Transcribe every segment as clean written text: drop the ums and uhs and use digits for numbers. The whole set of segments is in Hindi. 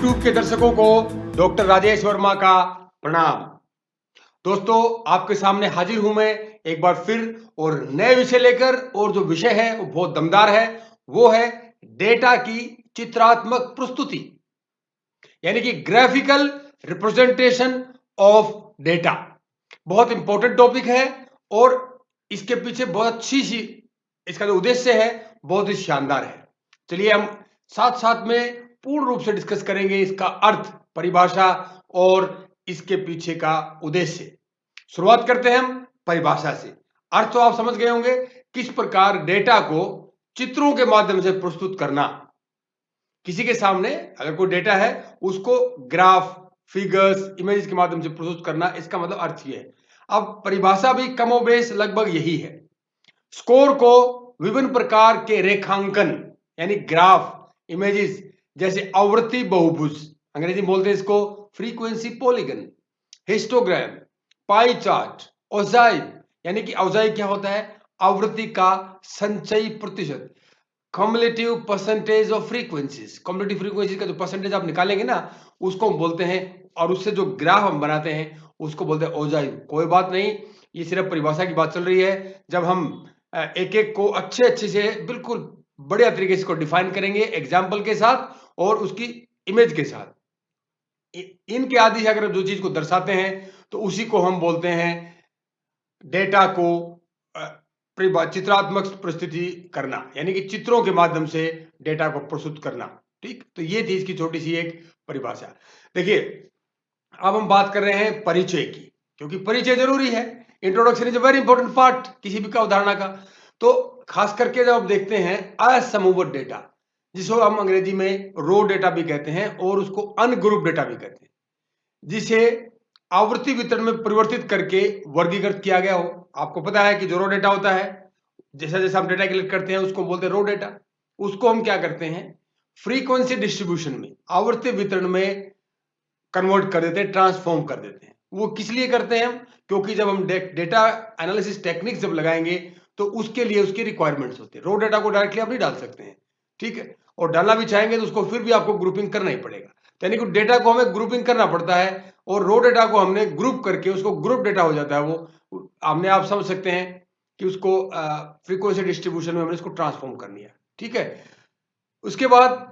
YouTube के दर्शकों को डॉक्टर राजेश वर्मा का प्रणाम। दोस्तों, आपके सामने हाजिर हूं मैं एक बार फिर और नए विषय लेकर। और जो विषय है वो बहुत दमदार है, वो है डेटा की चित्रात्मक प्रस्तुति, यानी कि ग्राफिकल रिप्रेजेंटेशन ऑफ डेटा। बहुत इंपॉर्टेंट टॉपिक है और इसके पीछे बहुत अच्छी सी इसका जो उद्देश्य है बहुत ही शानदार है। चलिए हम साथ साथ में पूर्ण रूप से डिस्कस करेंगे इसका अर्थ, परिभाषा और इसके पीछे का उद्देश्य। शुरुआत करते हैं हम परिभाषा से। अर्थ तो आप समझ गए होंगे, किस प्रकार डेटा को चित्रों के माध्यम से प्रस्तुत करना। किसी के सामने अगर कोई डेटा है उसको ग्राफ, फिगर्स, इमेजेस के माध्यम से प्रस्तुत करना, इसका मतलब अर्थ ये है। अब परिभाषा भी कमोबेश लगभग यही है। स्कोर को विभिन्न प्रकार के रेखांकन यानी ग्राफ, इमेजेस, जैसे आवृत्ति बहुभुज, अंग्रेजी में बोलते हैं इसको frequency polygon, histogram, pie chart, ogive, यानी कि ओजाइव क्या होता है? आवृत्ति का संचयी प्रतिशत, cumulative percentage of frequencies. Cumulative frequencies का जो परसेंटेज आप निकालेंगे ना, उसको हम बोलते हैं, और उससे जो ग्राफ हम बनाते हैं उसको बोलते हैं ओजाइव। कोई बात नहीं, ये सिर्फ परिभाषा की बात चल रही है। जब हम एक एक को अच्छे से बिल्कुल बढ़िया तरीके से डिफाइन करेंगे एग्जाम्पल के साथ और उसकी इमेज के साथ, इनके आदि अगर जो चीज को दर्शाते हैं तो उसी को हम बोलते हैं डेटा को चित्रात्मक प्रस्तुति करना, यानी कि चित्रों के माध्यम से डेटा को प्रस्तुत करना। ठीक, तो ये थी इसकी छोटी सी एक परिभाषा। देखिए, अब हम बात कर रहे हैं परिचय की, क्योंकि परिचय जरूरी है। Introduction is a very important part किसी भी का उदाहरण का। तो खास करके जब आप देखते हैं असमूहबद्ध डेटा, जिसको हम अंग्रेजी में रो डेटा भी कहते हैं और उसको अनग्रुप डेटा भी कहते हैं, जिसे आवृत्ति वितरण में परिवर्तित करके वर्गीकृत किया गया हो। आपको पता है कि जो रो डेटा होता है, जैसा जैसा हम डेटा कलेक्ट करते हैं उसको बोलते हैं रो डेटा। उसको हम क्या करते हैं, फ्रीक्वेंसी डिस्ट्रीब्यूशन में, आवृत्ति वितरण में कन्वर्ट कर देते हैं, ट्रांसफॉर्म कर देते हैं। वो किस लिए करते हैं हम? क्योंकि जब हम डेटा एनालिसिस टेक्निक्स जब लगाएंगे तो उसके लिए उसकी रिक्वायरमेंट्स होती है। रो डेटा को डायरेक्टली आप नहीं डाल सकते हैं, ठीक है, और डालना भी चाहेंगे तो उसको फिर भी आपको ग्रुपिंग करना ही पड़ेगा। यानी कि डेटा को हमें ग्रुपिंग करना पड़ता है, और रो डेटा को हमने ग्रुप करके उसको ग्रुप डेटा हो जाता है। वो हमने, आप समझ सकते हैं कि उसको फ्रीक्वेंसी डिस्ट्रीब्यूशन में हमने इसको ट्रांसफॉर्म कर लिया, ठीक है। उसके बाद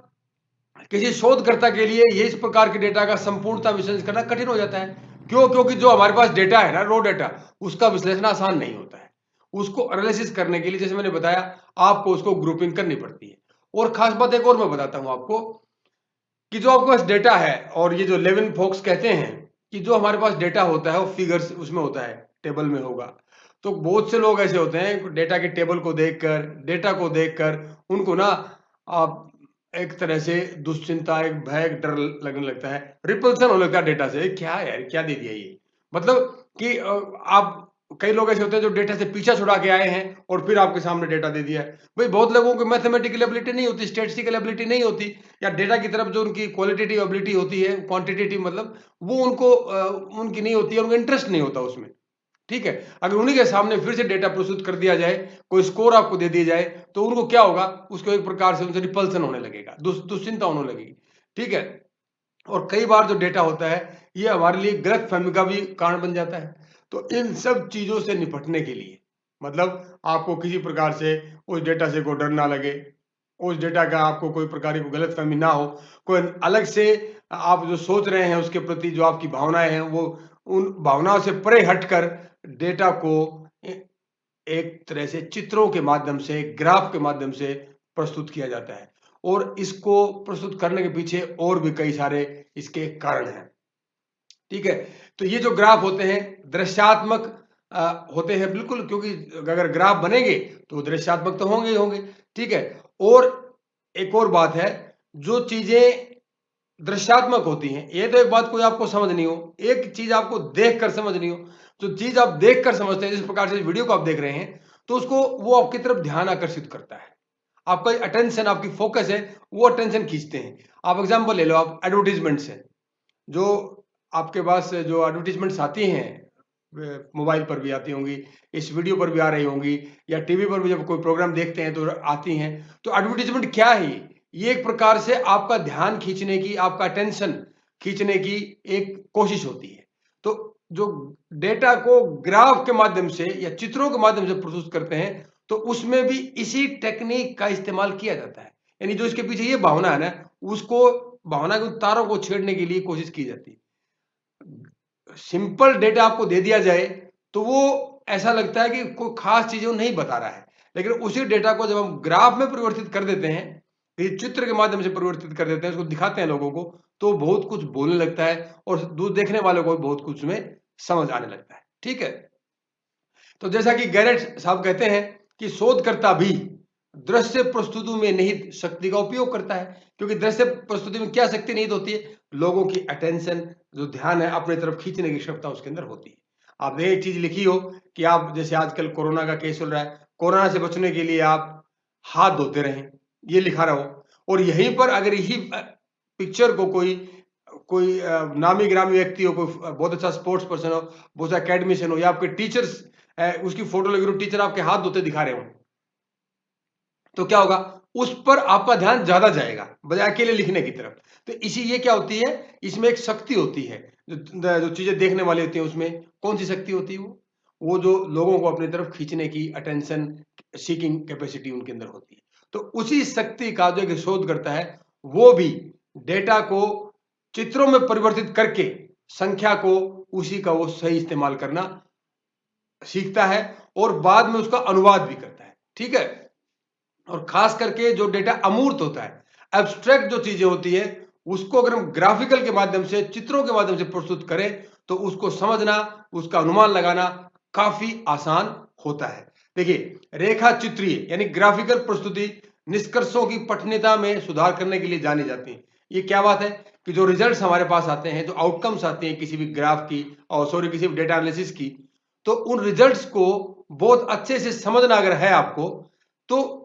किसी शोधकर्ता के लिए ये इस प्रकार के डेटा का संपूर्णता विश्लेषण करना कठिन हो जाता है। क्यों? क्योंकि जो हमारे पास डेटा है ना, रो डेटा, उसका विश्लेषण आसान नहीं होता है। उसको एनालिसिस करने के लिए, जैसे मैंने बताया, आपको उसको ग्रुपिंग करनी पड़ती है। और खास बात एक और मैं बताता हूं आपको, कि जो आपके पास डेटा है, और ये जो लेविन फोक्स कहते हैं कि जो हमारे पास डेटा होता है वो फिगर्स उसमें होता है, टेबल में होगा। तो बहुत से लोग ऐसे होते हैं, डेटा के टेबल को देखकर, डेटा को देखकर उनको ना आप एक तरह से दुश्चिंता, एक भय, एक डर लगने लगता है, रिपल्सन होने लगता है डेटा से। क्या है यार, क्या दे दिया ये? मतलब कि आप, कई लोग ऐसे होते हैं जो डेटा से पीछा छुड़ा के आए हैं और फिर आपके सामने डेटा दे दिया है। भाई, बहुत लोगों को मैथमेटिकल एबिलिटी नहीं होती, स्टैटिस्टिकल एबिलिटी नहीं होती, या डेटा की तरफ जो उनकी क्वालिटेटिव एबिलिटी होती है, क्वांटिटेटिव मतलब, वो उनको उनकी नहीं होती है, उनको इंटरेस्ट नहीं होता उसमें, ठीक है। अगर उन्हीं के सामने फिर से डेटा प्रस्तुत कर दिया जाए, कोई स्कोर आपको दे दिया जाए, तो उनको क्या होगा? उसको एक प्रकार से उनसे रिपल्सन होने लगेगा, दुश्चिंता होने लगेगी, ठीक है। और कई बार जो डेटा होता है ये हमारे लिए गलत फहमी का भी कारण बन जाता है। तो इन सब चीजों से निपटने के लिए, मतलब आपको किसी प्रकार से उस डेटा से कोई डर ना लगे, उस डेटा का आपको कोई प्रकार की गलत फहमी ना हो, कोई अलग से आप जो सोच रहे हैं उसके प्रति जो आपकी भावनाएं हैं, वो उन भावनाओं से परे हटकर डेटा को एक तरह से चित्रों के माध्यम से, ग्राफ के माध्यम से प्रस्तुत किया जाता है। और इसको प्रस्तुत करने के पीछे और भी कई सारे इसके कारण हैं, ठीक है। तो ये जो ग्राफ होते हैं दृश्यात्मक होते हैं, बिल्कुल, क्योंकि अगर ग्राफ बनेंगे तो दृश्यात्मक तो होंगे ही होंगे, ठीक है। और एक और बात है, जो चीजें दृश्यात्मक होती हैं, ये तो एक बात कोई आपको समझनी हो, एक चीज आपको देखकर समझनी हो। जो चीज आप देखकर समझते हैं, जिस प्रकार से वीडियो को आप देख रहे हैं, तो उसको वो आपकी तरफ ध्यान आकर्षित करता है, आपका अटेंशन, आपकी फोकस है, वो अटेंशन खींचते हैं। आप एग्जांपल ले लो, आप एडवर्टीजमेंट्स हैं, जो आपके पास जो एडवर्टीजमेंट्स आती हैं, मोबाइल पर भी आती होंगी, इस वीडियो पर भी आ रही होंगी, या टीवी पर भी जब कोई प्रोग्राम देखते हैं तो आती हैं। तो एडवर्टीजमेंट क्या है? ये एक प्रकार से आपका ध्यान खींचने की, आपका अटेंशन खींचने की एक कोशिश होती है। तो जो डेटा को ग्राफ के माध्यम से या चित्रों के माध्यम से प्रस्तुत करते हैं, तो उसमें भी इसी टेक्निक का इस्तेमाल किया जाता है। यानी जो इसके पीछे ये भावना है ना, उसको भावना के तारों को छेड़ने के लिए कोशिश की जाती है। सिंपल डेटा आपको दे दिया जाए, तो वो ऐसा लगता है कि कोई खास चीज़ वो नहीं बता रहा है। लेकिन उसी डेटा को जब हम ग्राफ में परिवर्तित कर देते हैं, ये चित्र के माध्यम से परिवर्तित कर देते हैं, उसको दिखाते हैं लोगों को, तो बहुत कुछ बोलने लगता है और दूर देखने वालों को भी बहुत कुछ उसमें समझ आने लगता है। ठीक है? तो जैसा कि गैरेट साहब कहते हैं कि शोधकर्ता भी दृश्य प्रस्तुति में निहित शक्ति का उपयोग करता है, क्योंकि दृश्य प्रस्तुति में क्या शक्ति निहित होती है? लोगों की अटेंशन, जो ध्यान है अपनी तरफ खींचने की क्षमता उसके अंदर होती है। आपने एक चीज लिखी हो कि आप जैसे आजकल कोरोना का केस चल रहा है, कोरोना से बचने के लिए आप हाथ धोते रहें, ये लिखा रहो। और यहीं पर अगर यही पिक्चर को कोई कोई नामी गिरामी व्यक्ति हो, कोई बहुत अच्छा स्पोर्ट्स पर्सन हो, बहुत अच्छा अकेडमिशियन हो, या आपके टीचर्स उसकी फोटो लगी हो, टीचर आपके हाथ धोते दिखा रहे हो, तो क्या होगा? उस पर आपका ध्यान ज्यादा जाएगा बजाय अकेले लिखने की तरफ। तो इसी ये क्या होती है, इसमें एक शक्ति होती है, जो चीजें देखने वाली होती है उसमें कौन सी शक्ति होती है? वो जो लोगों को अपनी तरफ खींचने की अटेंशन सीकिंग कैपेसिटी उनके अंदर होती है। तो उसी शक्ति का जो एक शोध करता है, वो भी डेटा को चित्रों में परिवर्तित करके संख्या को उसी का वो सही इस्तेमाल करना सीखता है और बाद में उसका अनुवाद भी करता है। ठीक है? और खास करके जो डेटा अमूर्त होता है, एब्स्ट्रैक्ट जो चीजें होती है, उसको अगर हम ग्राफिकल के माध्यम से, चित्रों के माध्यम से प्रस्तुत करें, तो उसको समझना, उसका अनुमान लगाना काफी आसान होता है। देखिए, रेखा चित्रीय यानी ग्राफिकल प्रस्तुति निष्कर्षों की पठनीयता में सुधार करने के लिए जानी जाती है। ये क्या बात है कि जो रिजल्ट्स हमारे पास आते हैं, जो आउटकम्स आते हैं किसी भी ग्राफ की, और सॉरी किसी भी डेटा एनालिसिस की, तो उन रिजल्ट्स को बहुत अच्छे से समझना अगर है आपको, तो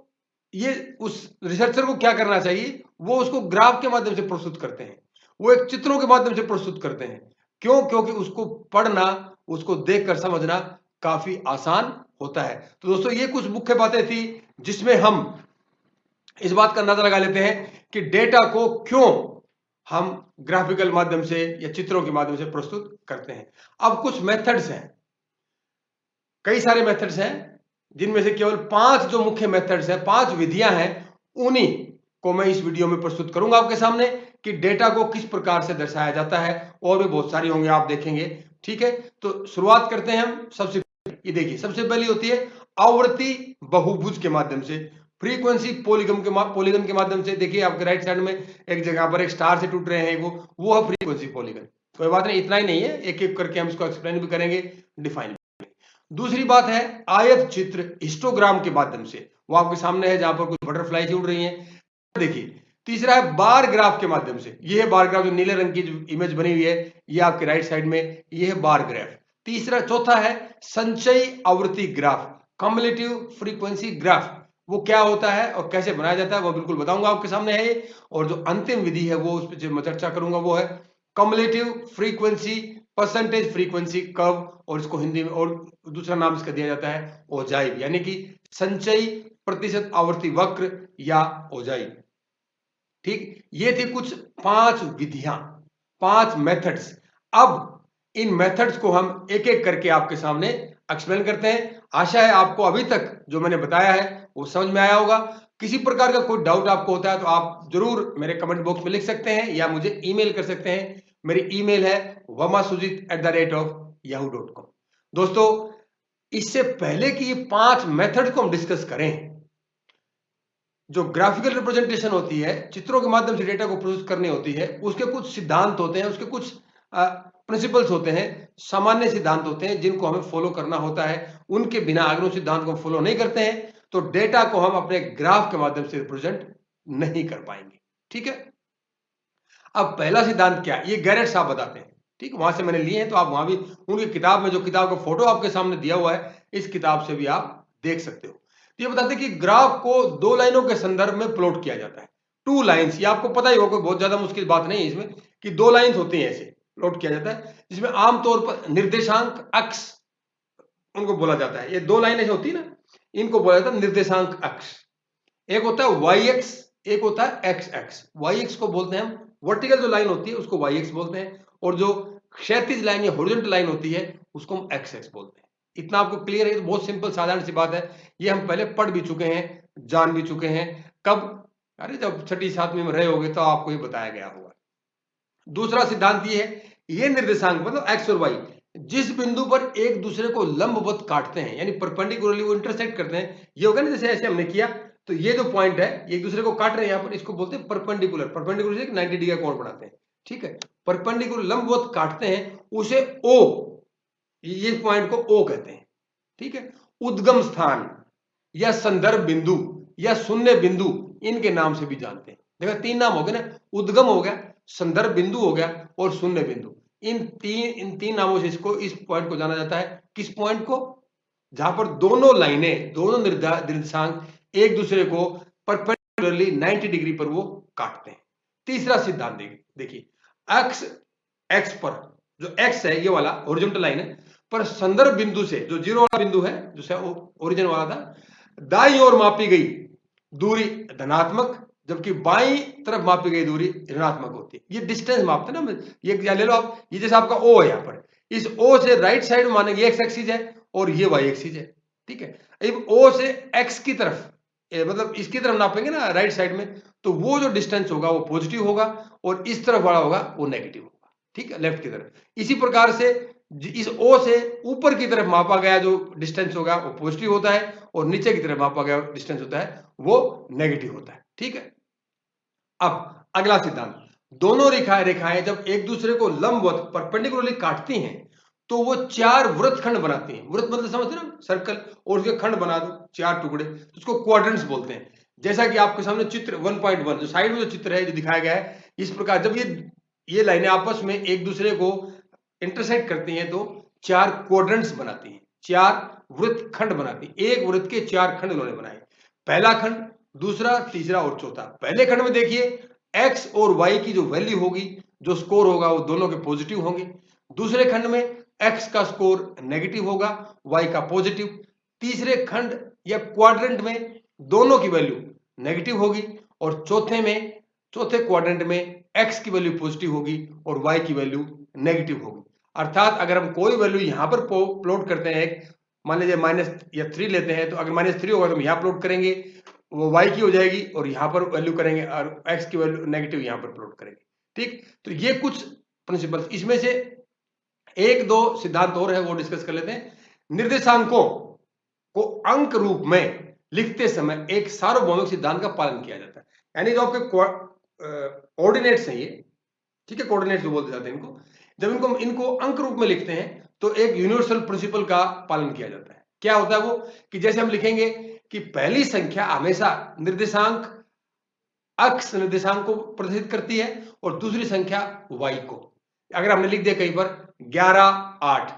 ये उस रिसर्चर को क्या करना चाहिए? वो उसको ग्राफ के माध्यम से प्रस्तुत करते हैं, वो एक चित्रों के माध्यम से प्रस्तुत करते हैं। क्यों? क्योंकि उसको पढ़ना, उसको देखकर समझना काफी आसान होता है। तो दोस्तों, ये कुछ मुख्य बातें थी जिसमें हम इस बात का अंदाजा लगा लेते हैं कि डेटा को क्यों हम ग्राफिकल माध्यम से या चित्रों के माध्यम से प्रस्तुत करते हैं। अब कुछ मेथड्स हैं, कई सारे मेथड्स हैं, जिनमें से केवल 5 जो मुख्य मेथड्स हैं, 5 विधियां हैं, उन्हीं को मैं इस वीडियो में प्रस्तुत करूंगा आपके सामने कि डेटा को किस प्रकार से दर्शाया जाता है। और भी बहुत सारी होंगे, आप देखेंगे। ठीक है? तो शुरुआत करते हैं हम। सबसे ये देखिए, सबसे पहली होती है आवृत्ति बहुभुज के माध्यम से, फ्रीक्वेंसी पॉलीगन के माध्यम से। देखिए आपके राइट साइड में एक जगह पर एक स्टार से टूट रहे हैं, वो है फ्रीक्वेंसी पॉलीगन। कोई बात नहीं, इतना ही नहीं है, एक एक करके हम इसको एक्सप्लेन भी करेंगे, डिफाइन। दूसरी बात है आयत चित्र हिस्टोग्राम के माध्यम से, वो आपके सामने है, जहां पर कुछ बटरफ्लाई उड़ रही हैं। देखिए, तीसरा है बार ग्राफ के माध्यम से। ये है बार ग्राफ, जो नीले रंग की जो इमेज बनी हुई है, ये आपके राइट साइड में, ये है बार ग्राफ। तीसरा, चौथा है संचयी आवृत्ति ग्राफ, कम्युलेटिव फ्रीक्वेंसी ग्राफ। वो क्या होता है और कैसे बनाया जाता है, वो बिल्कुल बताऊंगा, आपके सामने है ये। और जो अंतिम विधि है, वो उस पर मैं चर्चा करूंगा, वो है cumulative frequency percentage frequency curve, और इसको हिंदी में और दूसरा नाम इसका दिया जाता है ओजाइव, यानी कि संचयी प्रतिशत आवर्ती वक्र या ओजाइव। ठीक, ये थी कुछ 5 विधियां, 5 मेथड्स। अब इन मेथड्स को हम एक एक करके आपके सामने एक्सप्लेन करते हैं। आशा है आपको अभी तक जो मैंने बताया है वो समझ में आया होगा। किसी प्रकार का कोई डाउट आपको होता है तो आप जरूर मेरे कमेंट बॉक्स में लिख सकते हैं या मुझे ईमेल कर सकते हैं। मेरी ईमेल है vamasujit@yahoo.com। दोस्तों, इससे पहले कि ये 5 मेथड को हम डिस्कस करें, जो ग्राफिकल रिप्रेजेंटेशन होती है, चित्रों के माध्यम से डेटा को प्रोसेस करनी होती है, उसके कुछ सिद्धांत होते हैं, उसके कुछ प्रिंसिपल्स होते हैं, सामान्य सिद्धांत होते हैं, जिनको हमें फॉलो करना होता है। उनके बिना अगर उन सिद्धांत को फॉलो नहीं करते हैं, तो डेटा को हम अपने ग्राफ के माध्यम से रिप्रेजेंट नहीं कर पाएंगे। ठीक है? अब पहला सिद्धांत क्या है, ये गैरेट साहब बताते हैं। ठीक, वहां से मैंने लिए हैं, तो आप वहां भी उनकी किताब में, जो किताब का फोटो आपके सामने दिया हुआ है, इस किताब से भी आप देख सकते हो। ये बताते हैं कि ग्राफ को 2 लाइनों के संदर्भ में प्लॉट किया जाता है। 2 लाइन्स, ये आपको पता ही होगा, बहुत ज्यादा मुश्किल बात नहीं है इसमें, कि 2 लाइन्स होती हैं, ऐसे प्लॉट किया जाता है, जिसमें आमतौर पर निर्देशांक अक्ष उनको बोला जाता है। ये 2 लाइनें जो होती है ना, इनको बोला जाता है निर्देशांक अक्ष। एक होता है वाई एक्स, एक होता है एक्स एक्स, वाई एक्स को बोलते हैं हम, वर्टिकल जो लाइन होती है उसको वाई एक्स बोलते हैं, और जो क्षैतिज लाइन या हॉरिजॉन्टल लाइन होती है उसको हम एक्स एक्स बोलते हैं। इतना आपको क्लियर है? तो बहुत सिंपल साधारण सी बात है, ये हम पहले पढ़ भी चुके हैं, जान भी चुके हैं। कब? अरे जब छठी सातवीं में रहे होगे तो आपको ये बताया गया होगा। दूसरा सिद्धांत ये है, ये निर्देशांक मतलब एक्स और वाई जिस बिंदु पर एक दूसरे को लंबवत काटते हैं, यानी परपेंडिकुलरली वो इंटरसेक्ट करते हैं, ये होगा ना जैसे ऐसे हमने किया, तो ये जो पॉइंट है एक दूसरे को काट रहे हैं यहाँ पर, इसको बोलते हैं परपेंडिकुलर। परपेंडिकुलर से 90 डिग्री का कोण बनाते हैं, ठीक है। परपेंडिकुलर लंबवत काटते हैं उसे ओ, ये पॉइंट को ओ कहते हैं, ठीक है। उद्गम स्थान या संदर्भ बिंदु या शून्य बिंदु इनके नाम से भी जानते हैं। देखो तीन नाम हो गए ना, उद्गम हो गया, संदर्भ बिंदु हो गया और शून्य बिंदु। इन तीन नामों से इसको, इस पॉइंट को जाना जाता है। किस पॉइंट को? जहां पर दोनों लाइनें, दोनों निर्देशांक एक दूसरे को परपेंडिकुलरली 90 डिग्री पर वो काटते हैं। तीसरा सिद्धांत देखिए, एक्स एक्स पर, जो एक्स है ये वाला हॉरिजॉन्टल लाइन है, पर संदर्भ बिंदु से जो जीरो वाला बिंदु है, जो ओरिजिन वाला था, दाईं ओर मापी गई दूरी धनात्मक, जबकि बाईं तरफ मापी गई दूरी ऋणात्मक होती है। ये डिस्टेंस मापते हैं ना, ये ले लो आप, ये जैसे आपका ओ है, यहाँ पर इस ओ से राइट साइड मानेंगे एक्स एक्सिस है और ये वाई एक्सिस है, ठीक है। अब ओ से एक्स की तरफ, मतलब इसकी तरफ नापेंगे ना राइट साइड में, तो वो जो डिस्टेंस होगा वो पॉजिटिव होगा और इस तरफ वाला होगा वो नेगेटिव होगा, ठीक है, लेफ्ट की तरफ। इसी प्रकार से इस ओ से ऊपर की तरफ मापा गया जो डिस्टेंस होगा वो पॉजिटिव होता है और नीचे की तरफ मापा गया डिस्टेंस होता है वो नेगेटिव होता है, ठीक है। अब अगला सिद्धांत, दोनों रेखाएं जब एक दूसरे को लंबवत परपेंडिकुलरली काटती हैं तो वो चार वृत्तखंड बनाती हैं। वृत्त मतलब समझते ना, सर्कल, और उसके खंड बना दो चार टुकड़े, तो उसको क्वाड्रेंट्स बोलते हैं। जैसा कि आपके सामने चित्र 1.1 जो साइड में जो चित्र है जो दिखाया गया है, इस प्रकार जब ये लाइनें आपस में एक दूसरे को इंटरसेक्ट करती हैं तो चार क्वाड्रेंट्स बनाती हैं, चार वृत्त खंड बनाती हैं। एक वृत्त के चार खंड उन्होंने बनाए, पहला खंड, दूसरा, तीसरा और चौथा। पहले खंड में देखिए एक्स और वाई की जो वैल्यू होगी, जो स्कोर होगा वो दोनों के पॉजिटिव होंगे। दूसरे खंड में एक्स का स्कोर नेगेटिव होगा, वाई का पॉजिटिव। तीसरे खंड या क्वाड्रेंट में दोनों की वैल्यू नेगेटिव होगी और चौथे क्वाड्रेंट में एक्स की वैल्यू पॉजिटिव होगी और वाई की वैल्यू नेगेटिव होगी। अर्थात अगर हम कोई वैल्यू यहां पर प्लॉट करते हैं, मान लीजिए माइनस या 3 लेते हैं, तो अगर -3 होगा तो हम यहां प्लॉट करेंगे, वो y की हो जाएगी और यहां पर वैल्यू करेंगे और x की वैल्यू नेगेटिव यहां पर प्लॉट करेंगे, ठीक। तो ये कुछ प्रिंसिपल, इसमें से एक दो सिद्धांत और है वो डिस्कस कर लेते हैं। निर्देशांकों को अंक रूप में लिखते समय एक सार्वभौमिक सिद्धांत का पालन किया जाता है, यानी जो आपके ऑर्डिनेट्स हैं ये, ठीक है, कोऑर्डिनेट्स जो बोलते जाते हैं इनको, जब इनको अंक रूप में लिखते हैं तो एक यूनिवर्सल प्रिंसिपल का पालन किया जाता है। क्या होता है वो? कि जैसे हम लिखेंगे कि पहली संख्या हमेशा निर्देशांक अक्ष निर्देशांक को प्रदर्शित करती है और दूसरी संख्या y को। अगर हमने लिख दिया कहीं पर 11 8,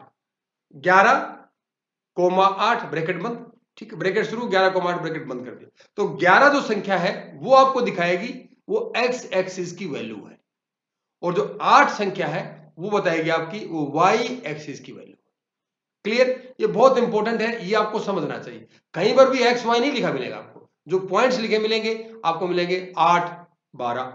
11,8 ब्रैकेट बंद, ठीक है, ब्रैकेट शुरू, 11,8 ब्रैकेट बंद कर दिया, तो 11 जो संख्या है वो आपको दिखाएगी वो एक्स एक्सिस की वैल्यू है, और जो 8 संख्या है वो बताएगी आपकी वो वाई एक्सिस की वैल्यू। क्लियर? ये बहुत इंपॉर्टेंट है, ये आपको समझना चाहिए। कहीं पर भी एक्स वाई नहीं लिखा मिलेगा आपको, जो पॉइंट्स लिखे मिलेंगे आपको मिलेंगे 8 12,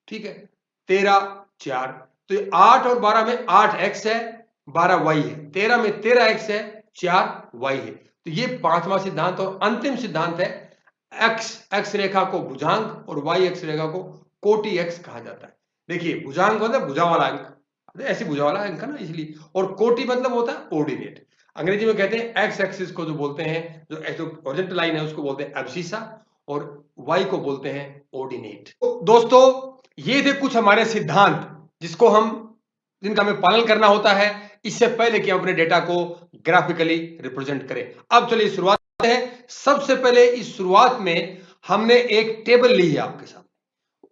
ठीक है, 13 4। तो 8 और 12 में 8 एक्स है, 12 वाई है, 13 में 13 एक्स है, 4 वाई है। तो ये पांचवा सिद्धांत और अंतिम सिद्धांत है। एक्स रेखा को भुजांक और वाई एक्स रेखा को कोटि एक्स कहा जाता है। देखिए भुजांक मतलब भुजा वाला अंक, ऐसी भुजा वाला अंक है ना इसलिए, और कोटि मतलब होता है ऑर्डिनेट। अंग्रेजी में कहते हैं एक्स एक्सिस को जो बोलते हैं, जो हॉरिजॉन्टल लाइन है उसको बोलते हैं एब्सिसा और वाई को बोलते हैं ऑर्डिनेट। तो दोस्तों ये थे कुछ हमारे सिद्धांत जिनका हमें पालन करना होता है इससे पहले कि हम अपने डेटा को ग्राफिकली रिप्रेजेंट करें। अब चलिए शुरुआत करते हैं। सबसे पहले इस शुरुआत में हमने एक टेबल ली है आपके साथ,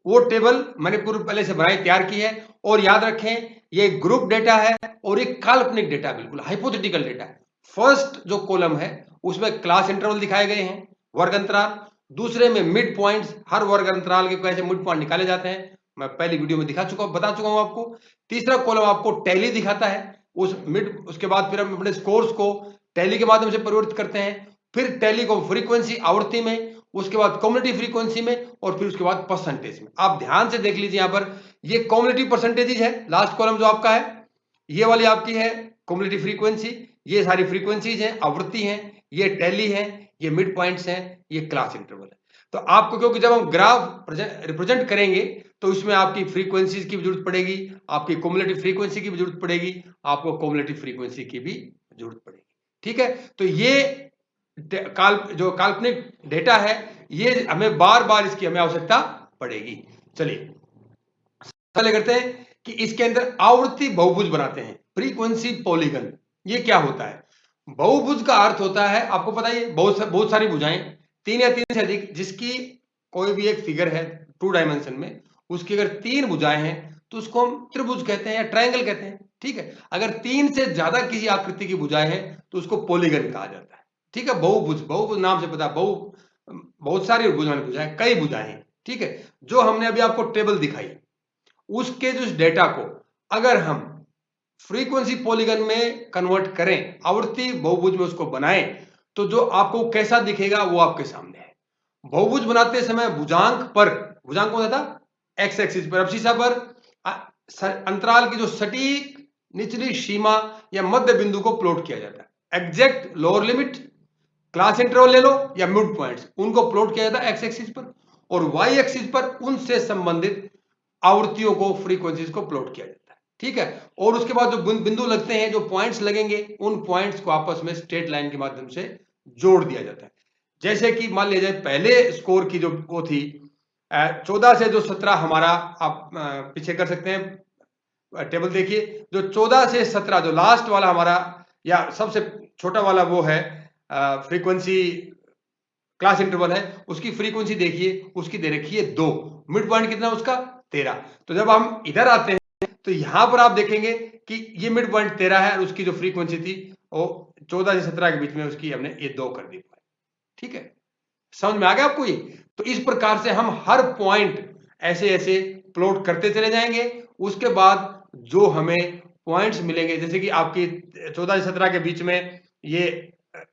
वो टेबल मैंने पूर्व पहले से बनाई तैयार की है, और याद रखें ये ग्रुप डेटा है और एक काल्पनिक डेटा, बिल्कुल हाइपोथेटिकल डेटा है। फर्स्ट जो कॉलम है उसमें क्लास इंटरवल दिखाए गए हैं, वर्ग अंतराल। दूसरे में मिड पॉइंट्स, हर वर्ग अंतराल के कैसे मिड पॉइंट निकाले जाते हैं मैं पहली वीडियो में बता चुका हूं आपको। तीसरा कॉलम आपको टैली दिखाता है, उसके बाद फिर हम अपने स्कोर्स को टैली के माध्यम से परिवर्तित करते हैं, फिर टैली को फ्रीक्वेंसी आवृत्ति में उसके बाद कम्युलेटिव फ्रीक्वेंसी में और फिर उसके बाद परसेंटेज में। आप ध्यान से देख लीजिए, यहां पर ये कम्युलेटिव परसेंटेज है, लास्ट कॉलम जो आपका है ये वाली आपकी है कम्युलेटिव फ्रीक्वेंसी, ये सारी फ्रीक्वेंसीज हैं, आवृत्ति हैं, ये टैली है, ये मिड पॉइंट्स हैं, ये क्लास इंटरवल है। तो आपको, क्योंकि जब हम ग्राफ रिप्रेजेंट करेंगे तो इसमें आपकी फ्रीक्वेंसीज की भी जरूरत पड़ेगी, आपकी कम्युलेटिव फ्रीक्वेंसी की भी जरूरत पड़ेगी, आपको कम्युलेटिव फ्रीक्वेंसी की भी जरूरत पड़ेगी। ठीक है, तो ये जो काल्पनिक डेटा है ये हमें बार बार इसकी हमें आवश्यकता पड़ेगी। चलिए पहले करते हैं कि इसके अंदर आवृत्ति बहुभुज बनाते हैं, फ्रीक्वेंसी पॉलीगन। ये क्या होता है? बहुभुज का अर्थ होता है, आपको पता ही है, बहुत सारी भुजाएं, तीन या तीन से अधिक, जिसकी कोई भी एक फिगर है 2 डायमेंशन में, उसकी अगर 3 भुजाएं हैं तो उसको हम त्रिभुज कहते हैं या ट्रायंगल कहते हैं। ठीक है, अगर 3 से ज्यादा किसी आकृति की भुजाएं हैं तो उसको पॉलीगन कहा जाता है। ठीक है, बहुभुज, बहुभुज नाम से पता, बहुत सारी भुजाएं, कई भुजाएं। ठीक है, जो हमने अभी आपको टेबल दिखाई, उसके जो डेटा को अगर हम फ्रीक्वेंसी पॉलीगन में कन्वर्ट करें, आवृत्ति बहुभुज में उसको बनाएं, तो जो आपको कैसा दिखेगा वो आपके सामने है। बहुभुज बनाते समय भुजांक कौन था? एक्स एक्सिस पर, अवशीषा पर अंतराल की जो सटीक निचली सीमा या मध्य बिंदु को प्लॉट किया जाता है। Exact lower limit, class interval ले लो या मिड पॉइंट्स, उनको प्लॉट किया जाता है एक्स एक्सिस पर, और वाई एक्सिस पर उनसे संबंधित आवृत्तियों को, फ्रीक्वेंसीज को प्लॉट किया जाता है। ठीक है, और उसके बाद जो बिंदु लगते हैं, जो पॉइंट्स लगेंगे, उन पॉइंट्स को आपस में स्ट्रेट लाइन के माध्यम से जोड़ दिया जाता है। जैसे कि मान लीजिए पहले स्कोर की जो वो थी 14 से जो 17 हमारा, आप पीछे कर सकते हैं टेबल देखिए, जो 14 से 17 जो लास्ट वाला हमारा या सबसे छोटा वाला वो है फ्रीक्वेंसी क्लास इंटरवल है, उसकी फ्रीक्वेंसी देखिए, उसकी दे रखी है 2, मिड पॉइंट कितना उसका 13। तो जब हम इधर आते हैं तो यहां पर आप देखेंगे कि ये मिड पॉइंट 13 है और उसकी जो फ्रीक्वेंसी थी वो 14 से 17 के बीच में, उसकी हमने ये 2 कर दी। ठीक है, समझ में आ गया आपको ये? तो इस प्रकार से हम हर पॉइंट ऐसे ऐसे प्लॉट करते चले जाएंगे। उसके बाद जो हमें पॉइंट्स मिलेंगे, जैसे कि आपकी 14 से 17 के बीच में ये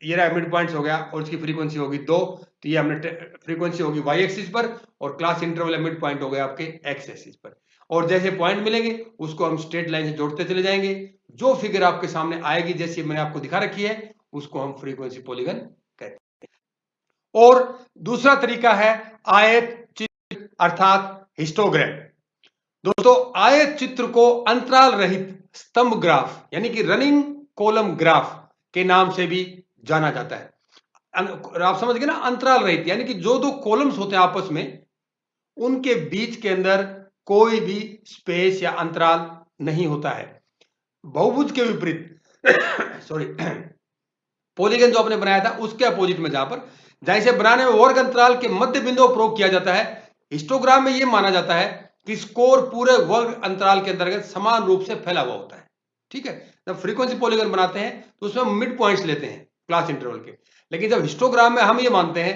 रहा मिड पॉइंट्स हो गया और उसकी फ्रीक्वेंसी होगी 2, तो ये हमने फ्रीक्वेंसी होगी वाई एक्सिस पर, और क्लास इंटरवल मिड पॉइंट हो गया आपके एक्स एक्सिस पर। और जैसे पॉइंट मिलेंगे उसको हम स्ट्रेट लाइन से जोड़ते चले जाएंगे। जो फिगर आपके सामने आएगी, जैसे मैंने आपको दिखा रखी है, उसको हम फ्रीक्वेंसी पॉलीगन कहते हैं। और दूसरा तरीका है आयत चित्र अर्थात हिस्टोग्राम। दोस्तों, आयत चित्र को अंतराल रहित स्तंभ ग्राफ यानी कि रनिंग कॉलम ग्राफ के नाम से भी जाना जाता है। आप समझ गए ना, अंतराल रहित यानी कि जो दो कॉलम्स होते हैं आपस में, उनके बीच के अंदर कोई भी स्पेस या अंतराल नहीं होता है। बहुभुज के विपरीत सॉरी पॉलीगन जो आपने बनाया था उसके अपोजिट में, जहां इसे बनाने में वर्ग अंतराल के मध्य बिंदु प्रयोग किया जाता है, हिस्टोग्राम में यह माना जाता है कि स्कोर पूरे वर्ग अंतराल के अंतर्गत समान रूप से फैला हुआ होता है। ठीक है, जब फ्रीक्वेंसी पॉलीगन बनाते हैं तो उसमें मिड पॉइंट्स लेते हैं क्लास इंटरवल के, लेकिन जब हिस्टोग्राम में हम ये मानते हैं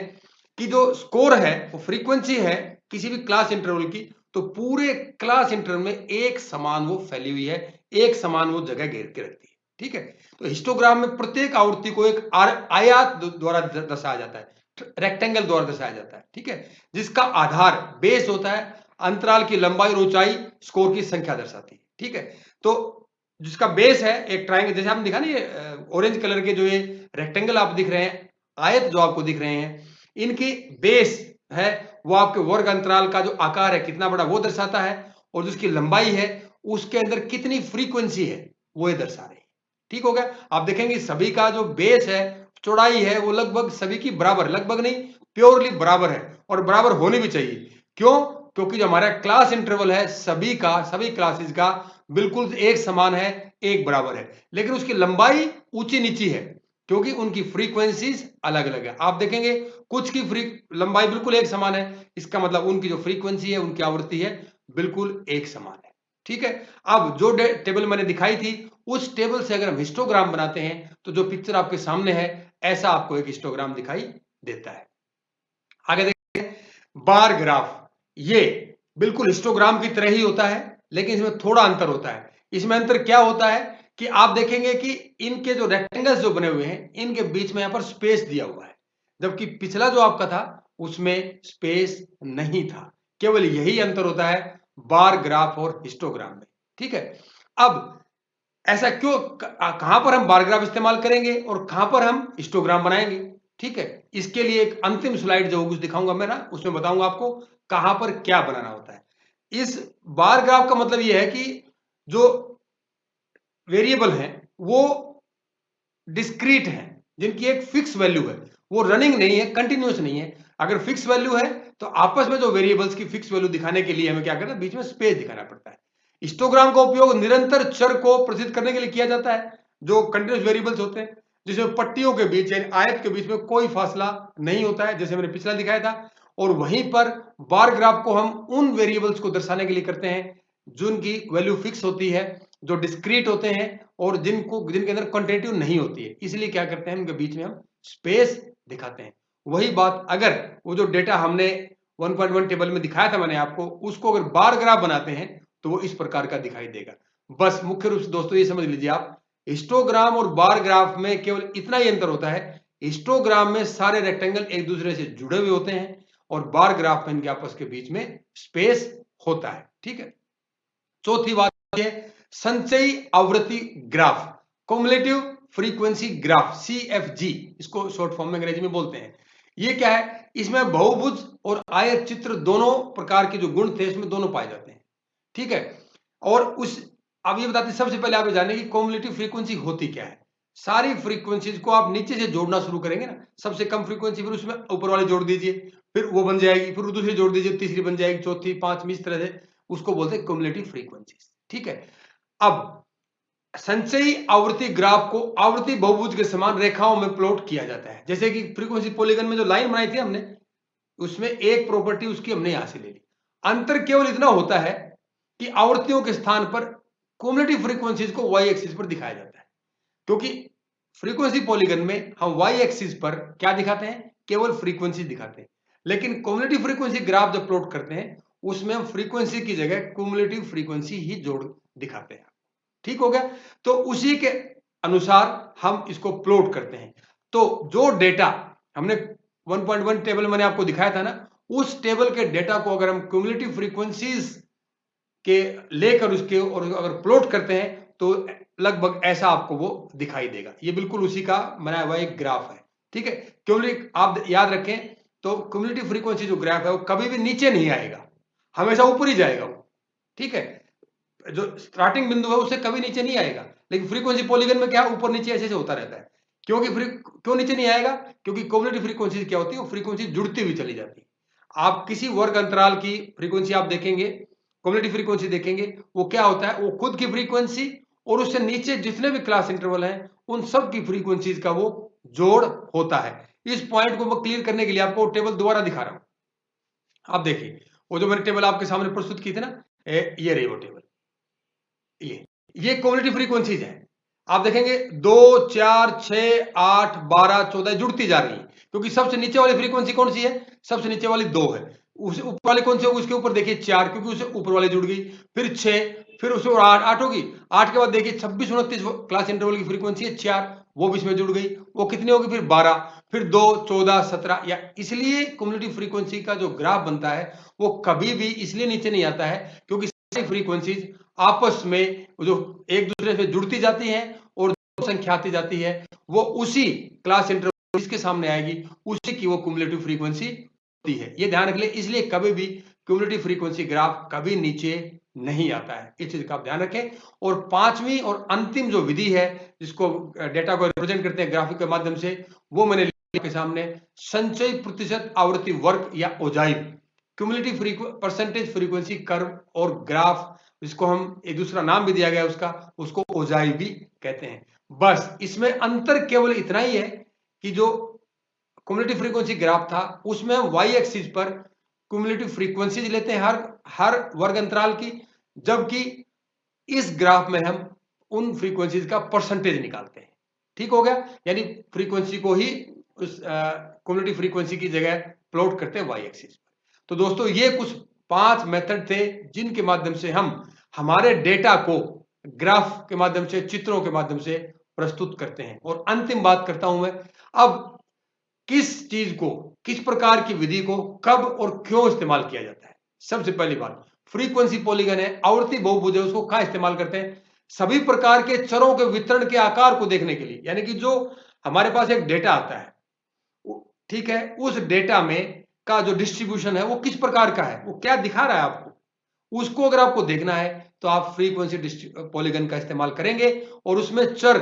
कि जो स्कोर है वो फ्रीक्वेंसी है किसी भी क्लास इंटरवल की, तो पूरे क्लास इंटरवल में एक समान वो फैली हुई है, एक समान वो जगह घेर के रखती है। ठीक है, तो हिस्टोग्राम में प्रत्येक आवृत्ति को एक आयत द्वारा दर्शाया जाता है, रेक्टेंगल द्वारा दर्शाया जाता है। ठीक है, जिसका आधार बेस होता है, अंतराल की लंबाई और ऊंचाई स्कोर की संख्या दर्शाती है। ठीक है, तो जिसका बेस है एक ट्रायंगल, जैसे आपने दिखा ना ये ऑरेंज कलर के जो ये रेक्टेंगल आप दिख रहे हैं, आयत जो आपको दिख रहे हैं, इनकी बेस है वो आपके वर्ग अंतराल का जो आकार है कितना बड़ा वो दर्शाता है, और जिसकी लंबाई है उसके अंदर कितनी फ्रीक्वेंसी है वो ये दर्शा रही है। ठीक हो गया, आप देखेंगे सभी का जो बेस है, चौड़ाई है, वो लगभग सभी की बराबर, लगभग नहीं प्योरली बराबर है, और बराबर होनी भी चाहिए। क्यों? क्योंकि जो हमारा क्लास इंटरवल है सभी का, सभी क्लासेस का बिल्कुल एक समान है, एक बराबर है, लेकिन उसकी लंबाई ऊंची नीची है क्योंकि उनकी फ्रीक्वेंसीज अलग अलग है। आप देखेंगे कुछ की लंबाई बिल्कुल एक समान है, इसका मतलब उनकी जो फ्रीक्वेंसी है, उनकी आवृत्ति है, बिल्कुल एक समान है। ठीक है, अब जो टेबल मैंने दिखाई थी उस टेबल से अगर हम हिस्टोग्राम बनाते हैं तो जो पिक्चर आपके सामने है ऐसा आपको एक हिस्टोग्राम दिखाई देता है। आगे देखिए, बार ग्राफ, ये बिल्कुल हिस्टोग्राम की तरह ही होता है, लेकिन इसमें थोड़ा अंतर होता है। इसमें अंतर क्या होता है कि आप देखेंगे कि इनके जो रेक्टेंगल्स जो बने हुए हैं, इनके बीच में यहां पर स्पेस दिया हुआ है, जबकि पिछला जो आपका था उसमें स्पेस नहीं था। केवल यही अंतर होता है बार ग्राफ और हिस्टोग्राम में। ठीक है, अब ऐसा क्यों, कहां पर हम बार ग्राफ इस्तेमाल करेंगे और कहां पर हम हिस्टोग्राम बनाएंगे। ठीक है, इसके लिए एक अंतिम स्लाइड जो कुछ दिखाऊंगा मैं ना, उसमें बताऊंगा आपको कहां पर क्या बनाना होता है। इस बार ग्राफ का मतलब यह है कि जो वेरिएबल हैं वो डिस्क्रीट हैं, जिनकी एक फिक्स वैल्यू है, वो रनिंग नहीं है, कंटिन्यूस नहीं है। अगर फिक्स वैल्यू है तो आपस में जो वेरिएबल्स की फिक्स वैल्यू दिखाने के लिए हमें क्या करना है, बीच में स्पेस दिखाना पड़ता है। हिस्टोग्राम का उपयोग निरंतर चर को प्रदर्शित करने के लिए किया जाता है, जो कंटिन्यूस वेरिएबल्स होते हैं, जिसमें पट्टियों के बीच यानी आयत के बीच में कोई फासला नहीं होता है, जैसे मैंने पिछला दिखाया था। और वहीं पर बार ग्राफ को हम उन वेरिएबल्स को दर्शाने के लिए करते हैं जिनकी वैल्यू फिक्स होती है, जो डिस्क्रीट होते हैं और जिनके अंदर क्वांटिटेटिव नहीं होती है। इसलिए क्या करते हैं, उनके बीच में हम स्पेस दिखाते हैं। वही बात अगर वो जो डेटा हमने 1.1 टेबल में दिखाया था मैंने आपको, उसको अगर बार ग्राफ बनाते हैं तो वो इस प्रकार का दिखाई देगा। बस मुख्य रूप से दोस्तों ये समझ लीजिए आप, हिस्टोग्राम और बार ग्राफ में केवल इतना ही अंतर होता है, हिस्टोग्राम में सारे रेक्टेंगल एक दूसरे से जुड़े हुए होते हैं और बार ग्राफ में इनके आपस के बीच में स्पेस होता है। ठीक है, चौथी बात है संचयी आवृत्ति graph, cumulative frequency graph, CFG, इसको शॉर्ट फॉर्म में अंग्रेजी में बोलते हैं। ये क्या है, इसमें बहुभुज और आयत चित्र दोनों प्रकार के जो गुण थे इसमें दोनों पाए जाते हैं। ठीक है, और उस अब ये बताते सबसे पहले आप जाने की कॉम्युलेटिव फ्रीक्वेंसी होती क्या है। सारी फ्रीक्वेंसीज को आप नीचे से जोड़ना शुरू करेंगे ना, सबसे कम फ्रीक्वेंसी फिर उसमें ऊपर वाले जोड़ दीजिए, फिर वो बन जाएगी, फिर दूसरी जोड़ दीजिए, तीसरी बन जाएगी, चौथी, पांचवी, इस तरह से उसको बोलते हैं कॉम्युलेटिव फ्रीक्वेंसीज। ठीक है, अब संचयी आवृत्ति ग्राफ को आवृत्ति बहुभुज के समान रेखाओं में प्लॉट किया जाता है। जैसे कि फ्रीक्वेंसी पॉलीगन में जो लाइन बनाई थी हमने, उसमें एक प्रॉपर्टी उसकी हमने यहां से ले ली। अंतर केवल इतना होता है कि आवृत्तियों के स्थान पर कॉम्युलेटिव फ्रीक्वेंसीज को वाई एक्सिस पर दिखाया जाता है, क्योंकि फ्रीक्वेंसी पॉलीगन में हम वाई एक्सिस पर क्या दिखाते हैं, केवल फ्रीक्वेंसी दिखाते हैं। लेकिन कॉम्युलेटिव फ्रीक्वेंसी ग्राफ जब प्लॉट करते हैं उसमें हम फ्रीक्वेंसी की जगह कॉम्युलेटिव फ्रीक्वेंसी ही जोड़ दिखाते हैं। ठीक हो गया, तो उसी के अनुसार हम इसको प्लॉट करते हैं। तो जो डेटा हमने 1.1 टेबल मैंने आपको दिखाया था ना, उस टेबल के डेटा को अगर हम क्यूमुलेटिव फ्रीक्वेंसीज के लेकर उसके और अगर प्लॉट करते हैं तो लगभग ऐसा आपको वो दिखाई देगा। ये बिल्कुल उसी का बनाया हुआ एक ग्राफ है। ठीक है, क्योंकि आप याद रखें तो क्यूमुलेटिव फ्रीक्वेंसी जो ग्राफ है वो कभी भी नीचे नहीं आएगा, हमेशा ऊपर ही जाएगा वो। ठीक है, जो स्टार्टिंग बिंदु है उससे कभी नीचे नहीं आएगा। लेकिन फ्रीक्वेंसी पॉलीगन में क्या ऊपर नीचे ऐसे होता रहता है। क्यों नीचे नहीं आएगा, क्योंकि कॉम्युलेटिव फ्रीक्वेंसी क्या होती है, वो फ्रीक्वेंसी जुड़ती हुई चली जाती है। आप किसी वर्ग अंतराल की फ्रीक्वेंसी आप देखेंगे, कॉम्युलेटिव फ्रीक्वेंसी देखेंगे, वो क्या होता है, वो खुद की फ्रीक्वेंसी और उससे नीचे जितने भी क्लास इंटरवल हैं उन सब की फ्रीक्वेंसीज का वो जोड़ होता है। इस पॉइंट को मैं क्लियर करने के लिए आपको टेबल दोबारा दिखा रहा हूं। आप देखिए, वो जो मैंने टेबल आपके सामने प्रस्तुत की थी ना, ये रही वो टेबल, ये कॉम्युलेटिव फ्रीक्वेंसीज है। आप देखेंगे 2, 4, 6, 8, 12, 14 जुड़ती जा रही है, क्योंकि सबसे नीचे वाली फ्रीक्वेंसी कौन सी है, सबसे नीचे वाली 2 है। उससे ऊपर वाली कौन सी होगी, उसके ऊपर देखिए 4, क्योंकि उससे ऊपर वाली जुड़ गई, फिर 6, फिर उससे 8 होगी, 8 के बाद देखिए 26, 29 क्लास इंटरवल की फ्रीक्वेंसी है 4, वो भी इसमें जुड़ गई, वो कितनी होगी फिर 12, फिर 2, 14, 17। या इसलिए कम्युलेटिव फ्रीक्वेंसी का जो ग्राफ बनता है वो कभी भी इसलिए नीचे नहीं आता है क्योंकि फ्रीक्वेंसीज आपस में जो एक दूसरे से जुड़ती जाती हैं और जो संख्या आती जाती है वो उसी क्लास इंटरवल जिसके सामने आएगी उसी की वो क्युमुलेटिव फ्रीक्वेंसी होती है। ये ध्यान रख ले, इसलिए कभी भी क्युमुलेटिव फ्रीक्वेंसी ग्राफ कभी नीचे नहीं आता है, इस चीज का आप ध्यान रखें। और पांचवी और अंतिम जो विधि है जिसको डेटा को रिप्रेजेंट करते हैं ग्राफिक के माध्यम से, वो मैंने के सामने संचय प्रतिशत आवृत्ति वर्ग या ogive, cumulative percentage frequency curve और ग्राफ, जिसको हम एक दूसरा नाम भी दिया गया उसका, उसको ओजाइव भी कहते हैं। बस इसमें अंतर केवल इतना ही है कि जो क्युमुलेटिव फ्रीक्वेंसी ग्राफ था उसमें हम वाई एक्सिस पर क्युमुलेटिव फ्रीक्वेंसीज लेते हैं हर वर्ग अंतराल की, जबकि इस ग्राफ में हम उन फ्रीक्वेंसीज का परसेंटेज निकालते हैं। ठीक हो गया, यानी फ्रीक्वेंसी को ही उस क्युमुलेटिव फ्रीक्वेंसी की जगह प्लॉट करते हैं वाई एक्सिस पर। तो दोस्तों ये कुछ 5 मेथड थे जिनके माध्यम से हम हमारे डेटा को ग्राफ के माध्यम से, चित्रों के माध्यम से प्रस्तुत करते हैं। और अंतिम बात करता हूं मैं, अब किस चीज को किस प्रकार की विधि को कब और क्यों इस्तेमाल किया जाता है। सबसे पहली बात, फ्रीक्वेंसी पॉलीगन है, आवर्ती बहुभुज है, उसको कहां इस्तेमाल करते हैं? सभी प्रकार के चरों के वितरण के आकार को देखने के लिए, यानी कि जो हमारे पास एक डेटा आता है, ठीक है, उस डेटा में का जो डिस्ट्रीब्यूशन है वो किस प्रकार का है, वो क्या दिखा रहा है आपको, उसको अगर आपको देखना है तो आप फ्रीक्वेंसी पॉलीगन का इस्तेमाल करेंगे। और उसमें चर,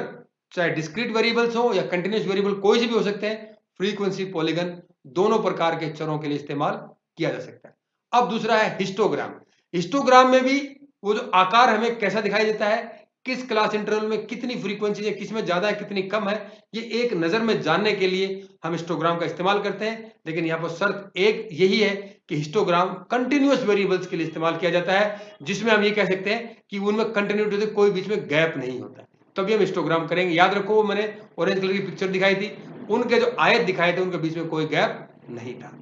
चाहे डिस्क्रीट वेरिएबल्स हो या कंटिन्यूस वेरिएबल, कोई से भी हो सकते हैं, फ्रीक्वेंसी पॉलीगन दोनों प्रकार के चरों के लिए इस्तेमाल किया जा सकता है। अब दूसरा है हिस्टोग्राम। हिस्टोग्राम में भी वो जो आकार हमें कैसा दिखाई देता है, किस क्लास इंटरवल में कितनी फ्रीक्वेंसी है, किसमें ज्यादा है कितनी कम है, ये एक नजर में जानने के लिए हम हिस्टोग्राम का इस्तेमाल करते हैं। लेकिन यहाँ पर शर्त एक यही है कि हिस्टोग्राम कंटिन्यूअस वेरिएबल्स के लिए इस्तेमाल किया जाता है, जिसमें हम ये कह सकते हैं कि उनमें कंटिन्यूटी से कोई बीच में गैप नहीं होता, तभी हम हिस्टोग्राम करेंगे। याद रखो, मैंने ऑरेंज कलर की पिक्चर दिखाई थी, उनके जो आयत दिखाए थे उनके बीच में कोई गैप नहीं था।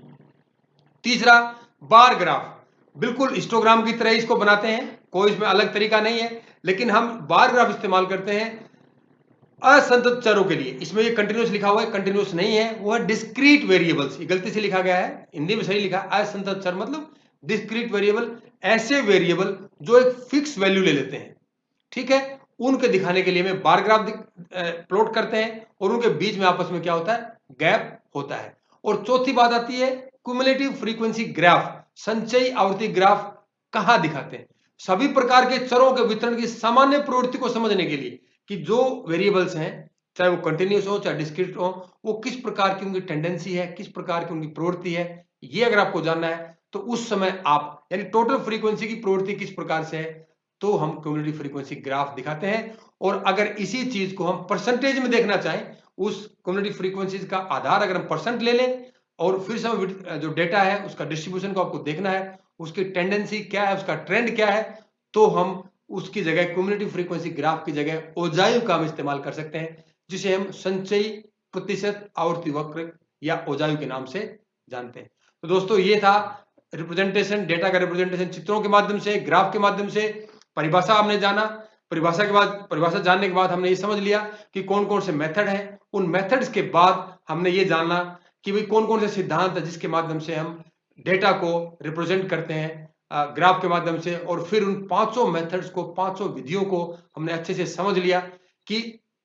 तीसरा, बार ग्राफ। बिल्कुल हिस्टोग्राम की तरह इसको बनाते हैं, कोई इसमें अलग तरीका नहीं है, लेकिन हम बार ग्राफ इस्तेमाल करते हैं असंतत चरों के लिए। इसमें ये कंटिन्यूस लिखा हुआ है, कंटिन्यूस नहीं है, वो है डिस्क्रीट वेरिएबल्स, ये गलती से लिखा गया है, हिंदी में सही लिखा है। असंतत चर मतलब डिस्क्रीट वेरिएबल, ऐसे वेरिएबल जो एक फिक्स वैल्यू ले लेते हैं, ठीक है, उनके दिखाने के लिए हमें बार ग्राफ प्लॉट करते हैं, और उनके बीच में आपस में क्या होता है, गैप होता है। और चौथी बात आती है क्युमुलेटिव फ्रीक्वेंसी ग्राफ, संचयी आवर्ती ग्राफ कहां दिखाते हैं? सभी प्रकार के चरों के वितरण की सामान्य प्रवृत्ति को समझने के लिए, कि जो वेरिएबल्स हैं, चाहे वो कंटिन्यूस हो चाहे डिस्क्रीट हो, वो किस प्रकार की उनकी टेंडेंसी है, किस प्रकार की उनकी प्रवृत्ति है, ये अगर आपको जानना है तो उस समय आप, यानी टोटल फ्रीक्वेंसी की प्रवृत्ति किस प्रकार से है, तो हम क्युमुलेटिव फ्रीक्वेंसी ग्राफ दिखाते हैं। और अगर इसी चीज को हम परसेंटेज में देखना चाहें, उस क्युमुलेटिव फ्रीक्वेंसीज का आधार अगर हम परसेंट ले लें, और फिर से जो डेटा है उसका डिस्ट्रीब्यूशन को आपको देखना है, उसकी टेंडेंसी क्या है, उसका ट्रेंड क्या है, तो हम उसकी जगह क्युमुलेटिव फ्रीक्वेंसी ग्राफ की जगह ओजायु का हम इस्तेमाल कर सकते हैं, जिसे हम संचयी प्रतिशत आवर्ती वक्र या ओजायु के नाम से जानते हैं। तो दोस्तों, ये था रिप्रेजेंटेशन, डेटा का रिप्रेजेंटेशन चित्रों के माध्यम से, ग्राफ के माध्यम से। परिभाषा हमने जाना, परिभाषा जानने के बाद हमने ये समझ लिया कि कौन कौन से मेथड हैं। उन मेथड्स के बाद हमने ये जानना कि भाई कौन कौन से सिद्धांत है जिसके माध्यम से हम डेटा को रिप्रेजेंट करते हैं ग्राफ के माध्यम से। और फिर उन पांचों मेथड्स को, पांचों विधियों को हमने अच्छे से समझ लिया कि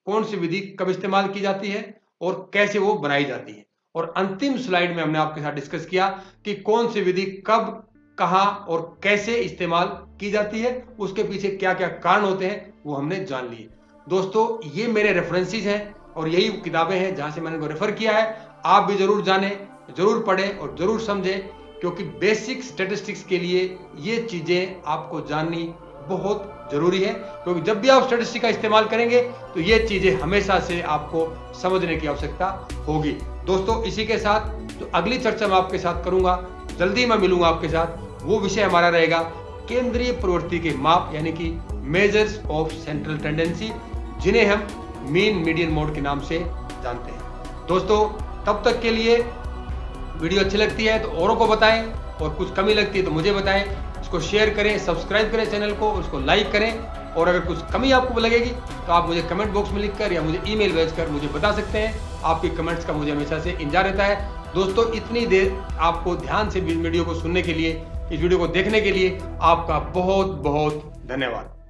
कौन सी विधि कब इस्तेमाल की जाती है और कैसे वो बनाई जाती है। और अंतिम स्लाइड में हमने आपके साथ डिस्कस किया कि कौन सी विधि कब, कहां और कैसे इस्तेमाल की जाती है, उसके पीछे क्या क्या कारण होते हैं, वो हमने जान लिए। दोस्तों, ये मेरे रेफरेंसेस हैं और यही किताबें हैं जहां से मैंने इनको रेफर किया है। आप भी जरूर जानें, जरूर पढ़ें और जरूर समझें, क्योंकि बेसिक स्टैटिस्टिक्स के लिए ये चीजें आपको जाननी बहुत जरूरी है। क्योंकि जब भी आप स्टैटिस्टिक्स का इस्तेमाल करेंगे तो ये चीजें हमेशा से आपको समझने की आवश्यकता होगी। दोस्तों, इसी के साथ जो अगली चर्चा मैं आपके साथ करूंगा, जल्दी मैं मिलूंगा आपके साथ, वो विषय हमारा रहेगा केंद्रीय प्रवृत्ति के माप, यानी कि मेजर्स ऑफ सेंट्रल टेंडेंसी, जिन्हें हम मीन मीडियन मोड के नाम से जानते हैं। दोस्तों, तब तक के लिए वीडियो अच्छी लगती है तो औरों को बताएं, और कुछ कमी लगती है तो मुझे बताएं। इसको शेयर करें, सब्सक्राइब करें चैनल को, उसको लाइक करें। और अगर कुछ कमी आपको लगेगी तो आप मुझे कमेंट बॉक्स में लिखकर या मुझे ईमेल भेजकर मुझे बता सकते हैं। आपके कमेंट्स का मुझे हमेशा से इंतजार रहता है। दोस्तों, इतनी देर आपको ध्यान से वीडियो को सुनने के लिए, इस वीडियो को देखने के लिए आपका बहुत बहुत धन्यवाद।